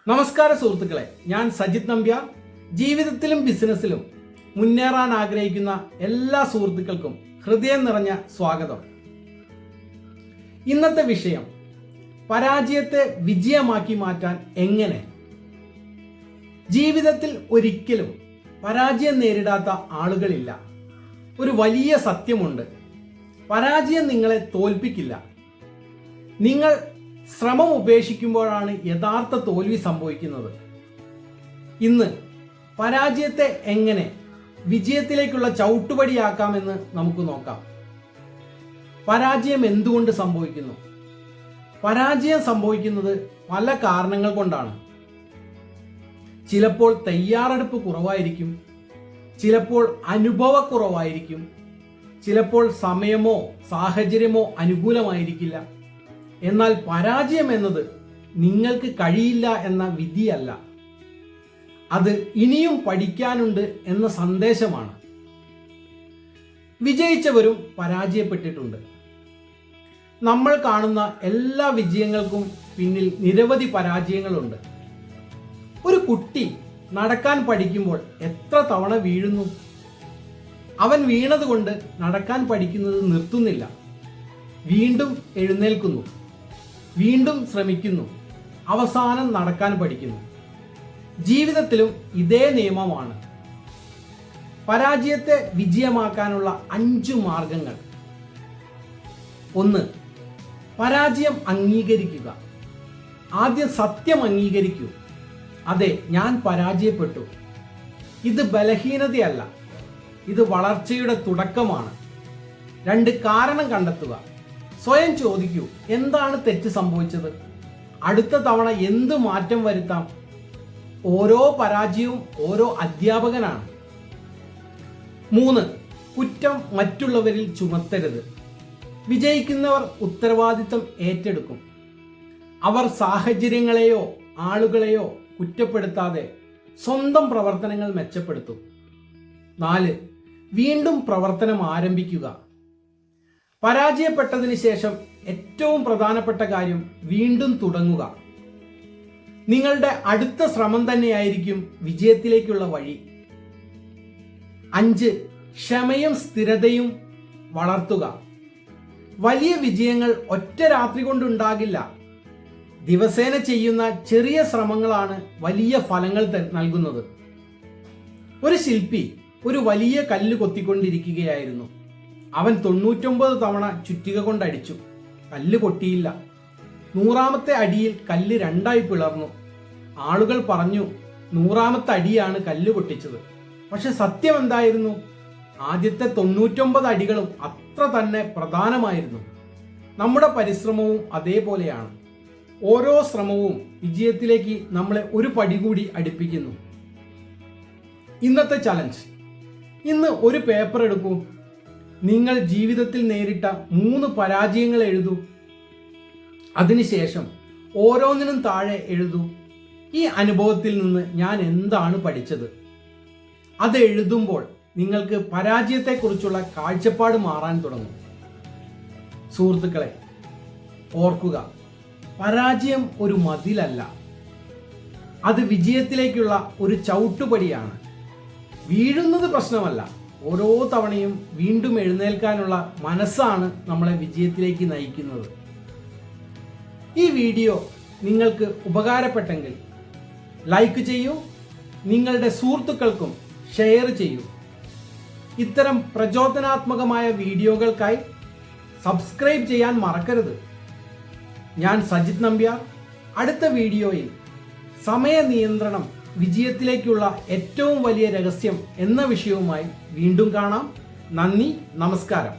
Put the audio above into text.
നമസ്കാരം സുഹൃത്തുക്കളെ, ഞാൻ സജിത് നമ്പ്യാർ. ജീവിതത്തിലും ബിസിനസ്സിലും മുന്നേറാൻ ആഗ്രഹിക്കുന്ന എല്ലാ സുഹൃത്തുക്കൾക്കും ഹൃദയം നിറഞ്ഞ സ്വാഗതം. ഇന്നത്തെ വിഷയം പരാജയത്തെ വിജയമാക്കി മാറ്റാൻ എങ്ങനെ. ജീവിതത്തിൽ ഒരിക്കലും പരാജയം നേരിടാത്ത ആളുകളില്ല. ഒരു വലിയ സത്യമുണ്ട്: പരാജയം നിങ്ങളെ തോൽപ്പിക്കില്ല. നിങ്ങൾ ശ്രമം ഉപേക്ഷിക്കുമ്പോഴാണ് യഥാർത്ഥ തോൽവി സംഭവിക്കുന്നത്. ഇന്ന് പരാജയത്തെ എങ്ങനെ വിജയത്തിലേക്കുള്ള ചവിട്ടുപടിയാക്കാമെന്ന് നമുക്ക് നോക്കാം. പരാജയം എന്തുകൊണ്ട് സംഭവിക്കുന്നു? പരാജയം സംഭവിക്കുന്നത് പല കാരണങ്ങൾ കൊണ്ടാണ്. ചിലപ്പോൾ തയ്യാറെടുപ്പ് കുറവായിരിക്കും, ചിലപ്പോൾ അനുഭവക്കുറവായിരിക്കും, ചിലപ്പോൾ സമയമോ സാഹചര്യമോ അനുകൂലമായിരിക്കില്ല. എന്നാൽ പരാജയം എന്നത് നിങ്ങൾക്ക് കഴിയില്ല എന്ന വിധിയല്ല, അത് ഇനിയും പഠിക്കാനുണ്ട് എന്ന സന്ദേശമാണ്. വിജയിച്ചവരും പരാജയപ്പെട്ടിട്ടുണ്ട്. നമ്മൾ കാണുന്ന എല്ലാ വിജയങ്ങൾക്കും പിന്നിൽ നിരവധി പരാജയങ്ങളുണ്ട്. ഒരു കുട്ടി നടക്കാൻ പഠിക്കുമ്പോൾ എത്ര തവണ വീഴുന്നു? അവൻ വീണതുകൊണ്ട് നടക്കാൻ പഠിക്കുന്നത് നിർത്തുന്നില്ല. വീണ്ടും എഴുന്നേൽക്കുന്നു, വീണ്ടും ശ്രമിക്കുന്നു, അവസാനം നടക്കാൻ പഠിക്കുന്നു. ജീവിതത്തിലും ഇതേ നിയമമാണ്. പരാജയത്തെ വിജയമാക്കാനുള്ള 5 മാർഗങ്ങൾ. 1. പരാജയം അംഗീകരിക്കുക. ആദ്യം സത്യം അംഗീകരിക്കൂ. അതെ, ഞാൻ പരാജയപ്പെട്ടു. ഇത് ബലഹീനതയല്ല, ഇത് വളർച്ചയുടെ തുടക്കമാണ്. 2. കാരണം കണ്ടെത്തുക. സ്വയം ചോദിക്കൂ, എന്താണ് തെറ്റ് സംഭവിച്ചത്? അടുത്ത തവണ എന്ത് മാറ്റം വരുത്താം? ഓരോ പരാജയവും ഓരോ അധ്യാപകനാണ്. 3. കുറ്റം മറ്റുള്ളവരിൽ ചുമത്തരുത്. വിജയിക്കുന്നവർ ഉത്തരവാദിത്തം ഏറ്റെടുക്കും. അവർ സാഹചര്യങ്ങളെയോ ആളുകളെയോ കുറ്റപ്പെടുത്താതെ സ്വന്തം പ്രവർത്തനങ്ങൾ മെച്ചപ്പെടുത്തും. 4. വീണ്ടും പ്രവർത്തനം ആരംഭിക്കുക. പരാജയപ്പെട്ടതിന് ശേഷം ഏറ്റവും പ്രധാനപ്പെട്ട കാര്യം വീണ്ടും തുടങ്ങുക. നിങ്ങളുടെ അടുത്ത ശ്രമം തന്നെയായിരിക്കും വിജയത്തിലേക്കുള്ള വഴി. 5. ക്ഷമയും സ്ഥിരതയും വളർത്തുക. വലിയ വിജയങ്ങൾ ഒറ്റ രാത്രി കൊണ്ടുണ്ടാകില്ല. ദിവസേന ചെയ്യുന്ന ചെറിയ ശ്രമങ്ങളാണ് വലിയ ഫലങ്ങൾ നൽകുന്നത്. ഒരു ശില്പി ഒരു വലിയ കല്ല് കൊത്തിക്കൊണ്ടിരിക്കുകയായിരുന്നു. അവൻ 99 തവണ ചുറ്റിക കൊണ്ടടിച്ചു. കല്ല് പൊട്ടിയില്ല. 100ാമത്തെ അടിയിൽ കല്ല് 2ആയി പിളർന്നു. ആളുകൾ പറഞ്ഞു, 100ാമത്തെ അടിയാണ് കല്ല് പൊട്ടിച്ചത്. പക്ഷെ സത്യം എന്തായിരുന്നു? ആദ്യത്തെ 99 അടികളും അത്ര തന്നെ പ്രധാനമായിരുന്നു. നമ്മുടെ പരിശ്രമവും അതേപോലെയാണ്. ഓരോ ശ്രമവും വിജയത്തിലേക്ക് നമ്മളെ ഒരു പടി കൂടി അടുപ്പിക്കുന്നു. ഇന്നത്തെ ചലഞ്ച്: ഇന്ന് ഒരു പേപ്പർ എടുക്കൂ. നിങ്ങൾ ജീവിതത്തിൽ നേരിട്ട 3 പരാജയങ്ങൾ എഴുതൂ. അതിനുശേഷം ഓരോന്നിനും താഴെ എഴുതൂ, ഈ അനുഭവത്തിൽ നിന്ന് ഞാൻ എന്താണ് പഠിച്ചത്. അത് എഴുതുമ്പോൾ നിങ്ങൾക്ക് പരാജയത്തെക്കുറിച്ചുള്ള കാഴ്ചപ്പാട് മാറാൻ തുടങ്ങും. സുഹൃത്തുക്കളെ, ഓർക്കുക, പരാജയം ഒരു മതിലല്ല, അത് വിജയത്തിലേക്കുള്ള ഒരു ചവിട്ടുപടിയാണ്. വീഴുന്നത് പ്രശ്നമല്ല, ഓരോ തവണയും വീണ്ടും എഴുന്നേൽക്കാനുള്ള മനസ്സാണ് നമ്മളെ വിജയത്തിലേക്ക് നയിക്കുന്നത്. ഈ വീഡിയോ നിങ്ങൾക്ക് ഉപകാരപ്പെട്ടെങ്കിൽ ലൈക്ക് ചെയ്യൂ, നിങ്ങളുടെ സുഹൃത്തുക്കൾക്കും ഷെയർ ചെയ്യൂ. ഇത്തരം പ്രചോദനാത്മകമായ വീഡിയോകൾക്കായി സബ്സ്ക്രൈബ് ചെയ്യാൻ മറക്കരുത്. ഞാൻ സജിത് നമ്പ്യാർ. അടുത്ത വീഡിയോയിൽ സമയ നിയന്ത്രണം വിജയത്തിലേക്കുള്ള ഏറ്റവും വലിയ രഹസ്യം എന്ന വിഷയവുമായി വീണ്ടും കാണാം. നന്ദി, നമസ്കാരം.